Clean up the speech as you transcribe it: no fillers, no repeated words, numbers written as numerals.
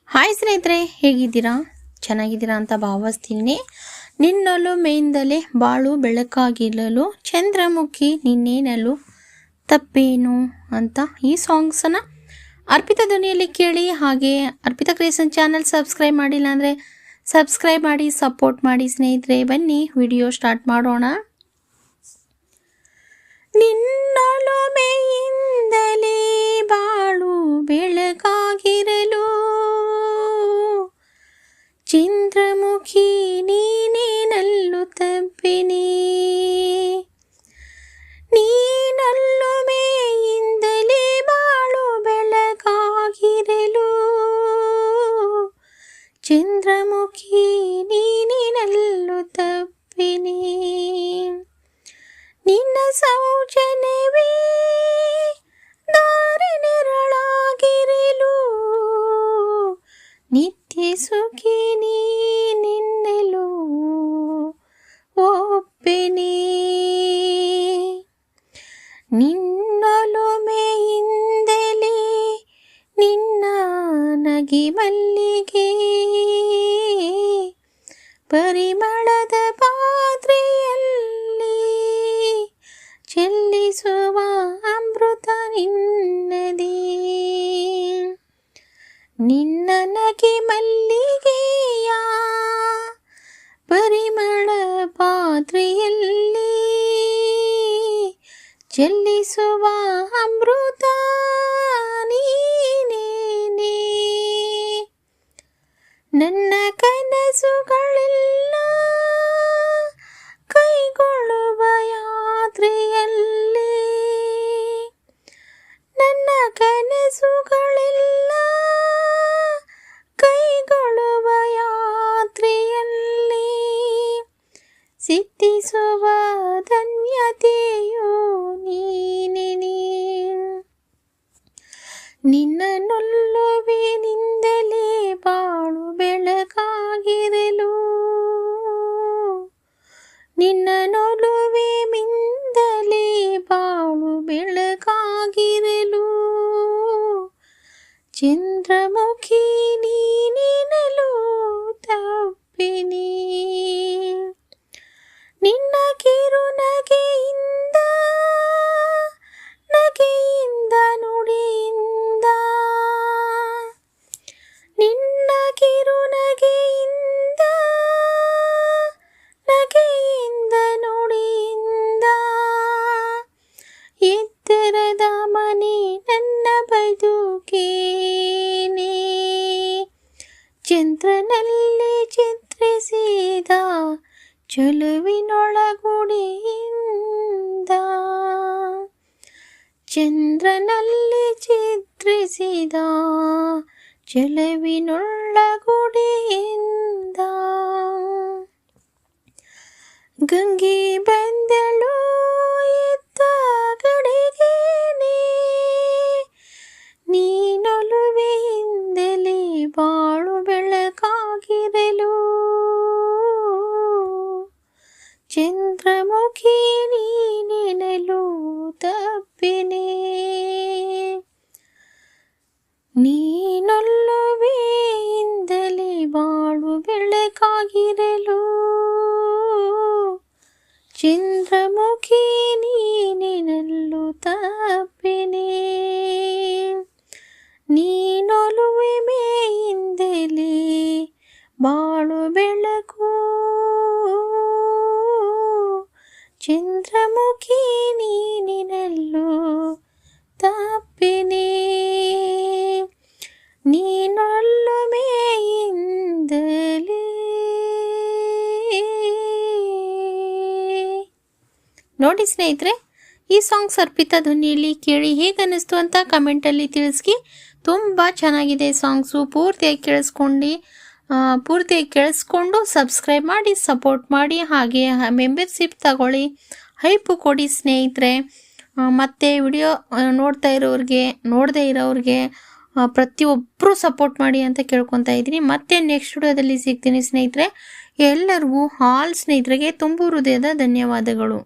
Hi ಸ್ನೇಹಿತರೆ, ಹೇಗಿದ್ದೀರಾ? ಚೆನ್ನಾಗಿದ್ದೀರಾ ಅಂತ ಭಾವಿಸ್ತೀನಿ. ನಿನ್ನಲು ಮೇಯಿಂದಲೇ ಬಾಳು ಬೆಳಕಾಗಿರಲು ಚಂದ್ರಮುಖಿ ನಿನ್ನೇನಲು ತಪ್ಪೇನು ಅಂತ ಈ ಸಾಂಗ್ಸನ್ನು ಅರ್ಪಿತಾ ಧ್ವನಿಯಲ್ಲಿ ಕೇಳಿ. ಹಾಗೆ ಅರ್ಪಿತಾ ಕ್ರಿಯೇಷನ್ ಚಾನಲ್ ಸಬ್ಸ್ಕ್ರೈಬ್ ಮಾಡಿಲ್ಲ ಅಂದರೆ ಸಬ್ಸ್ಕ್ರೈಬ್ ಮಾಡಿ, ಸಪೋರ್ಟ್ ಮಾಡಿ ಸ್ನೇಹಿತರೆ. ಬನ್ನಿ ವಿಡಿಯೋ ಸ್ಟಾರ್ಟ್ ಮಾಡೋಣ. ನಿನ್ನಲು ಮೇಯಿಂದಲೇ ಬಾಳು ಬೆಳಕಾಗಿರಲು ಚಂದ್ರಮುಖಿ ನೀನೇನಲ್ಲು ತಪ್ಪಿನಿ. ನೀನಲ್ಲು ಮೇಯಿಂದಲೇ ಬಾಳು ಬೆಳಕಾಗಿರಲು ಚಂದ್ರಮುಖಿ ನೀನೇನಲ್ಲು ತಪ್ಪಿನಿ. ನಿನ್ನ ಸೌಜನ್ಯವೇ ದಾರಿ ನೆರಳಾಗಿರಲು ನಿತ್ಯ ಸುಖಿ ನಿನ್ನೆಲು ಒಪ್ಪೆನೆ. ನಿನ್ನೊಲುಮೆಯಿಂದಲೇ ನಿನ್ನ ನಗೆ ಮಲ್ಲಿಗೆ ಪರಿಮಳದ ಪಾತ್ರೆಯಲ್ಲಿ ಚೆಲ್ಲಿಸುವ ಅಮೃತ ನಿನ್ನದೇ. ನಿನ್ನ ನಗೆ ಮಲ್ಲಿಗೆಯ ಪರಿಮಳ ಪಾತ್ರೆಯಲ್ಲಿ ಚೆಲ್ಲಿಸುವ ಅಮೃತ ನೀನೇನೆ. ನನ್ನ ಕನಸುಗಳೆಲ್ಲ ಕೈಗೊಳ್ಳುವ ಯಾತ್ರೆಯಲ್ಲಿ, ನನ್ನ ಕನಸುಗಳೆಲ್ಲ ಕೈಗೊಳ್ಳುವ ಯಾತ್ರೆಯಲ್ಲಿ ಸಿದ್ಧಿಸುವ ಧನ್ಯತೆಯು ನೀನೇ. ನಿನ್ನ ನೊಲ್ಲುವಿನಿಂದಲೇ ಬಾಳು ಬೆಳಕಾಗಿರಲು, ನಿನ್ನ ನೊಲುವಿನಿಂದಲೇ ಬಾಳು ಬೆಳಕಾಗಿರಲು ಚಂದ್ರಮುಖಿ ನೀನೇನಲು ತಪ್ಪಿನಿ. ನಿನ್ನ ಕಿರುನಗೆಯಿಂದ ನಗೆಯಿಂದ ನುಡಿಯಿಂದ, ನಿನ್ನ ಕಿರುನಗೆಯಿಂದ ನಗೆಯಿಂದ ನುಡಿಯಿಂದ ಎತ್ತರದ ಮನೆ ನನ್ನ ಬದುಕೇನೆ. ಚಂದ್ರನಲ್ಲಿ ಚಿತ್ರಿಸಿದ ಚೆಲುವಿನೊಳಗುಡಿಯಿಂದ, ಚಂದ್ರನಲ್ಲಿ ಚಿತ್ರಿಸಿದ ಚೆಲುವಿನೊಳಗುಡಿಯಿಂದ ಗಂಗೆ ಬಂದಳು ಎತ್ತ ಕಡೆಗೇನೆ. ನೀನೊಲುವೆಯಿಂದಲೇ ಬಾಳು ಬೆಳಕಾಗಿರಲು ಚಂದ್ರಮುಖಿ ನೀನೆನಲು ತಪ್ಪಿನೆ. ನೀನೊಲ್ಲುವೆಯಿಂದಲೇ ಬಾಳು ಬೆಳಕಾಗಿರಲು ಚಂದ್ರಮುಖಿ ನೀನೆನಲು ತಪ್ಪಿನೆ. ನೀನೊಲುವೆ ಮೇಯಿಂದಲೇ ಬಾಳು ಬೆಳಕು ಚಂದ್ರಮುಖಿ ನೀನೆನಲು ತಪ್ಪಿನೆ. ನೀನೊಲುಮೆಯಿಂದಲೇ. ನೋಡಿ ಸ್ನೇಹಿತರೆ, ಈ ಸಾಂಗ್ಸ್ ಅರ್ಪಿತಾ ಧ್ವನಿಯಲ್ಲಿ ಕೇಳಿ ಹೇಗೆ ಅನ್ನಿಸ್ತು ಅಂತ ಕಮೆಂಟಲ್ಲಿ ತಿಳಿಸಿ. ತುಂಬ ಚೆನ್ನಾಗಿದೆ ಸಾಂಗ್ಸು. ಪೂರ್ತಿಯಾಗಿ ಕೇಳಿಸ್ಕೊಂಡು ಸಬ್ಸ್ಕ್ರೈಬ್ ಮಾಡಿ, ಸಪೋರ್ಟ್ ಮಾಡಿ. ಹಾಗೆ ಮೆಂಬರ್ಶಿಪ್ ತಗೊಳ್ಳಿ, ಹೈಪು ಕೊಡಿ ಸ್ನೇಹಿತರೆ. ಮತ್ತು ವಿಡಿಯೋ ನೋಡದೇ ಇರೋರಿಗೆ ಪ್ರತಿಯೊಬ್ಬರು ಸಪೋರ್ಟ್ ಮಾಡಿ ಅಂತ ಕೇಳ್ಕೊತಾ ಇದ್ದೀನಿ. ಮತ್ತೆ ನೆಕ್ಸ್ಟ್ ವಿಡಿಯೋದಲ್ಲಿ ಸಿಗ್ತೀನಿ ಸ್ನೇಹಿತರೆ. ಎಲ್ಲರಿಗೂ ಆಲ್ ಸ್ನೇಹಿತರಿಗೆ ತುಂಬ ಹೃದಯದ ಧನ್ಯವಾದಗಳು.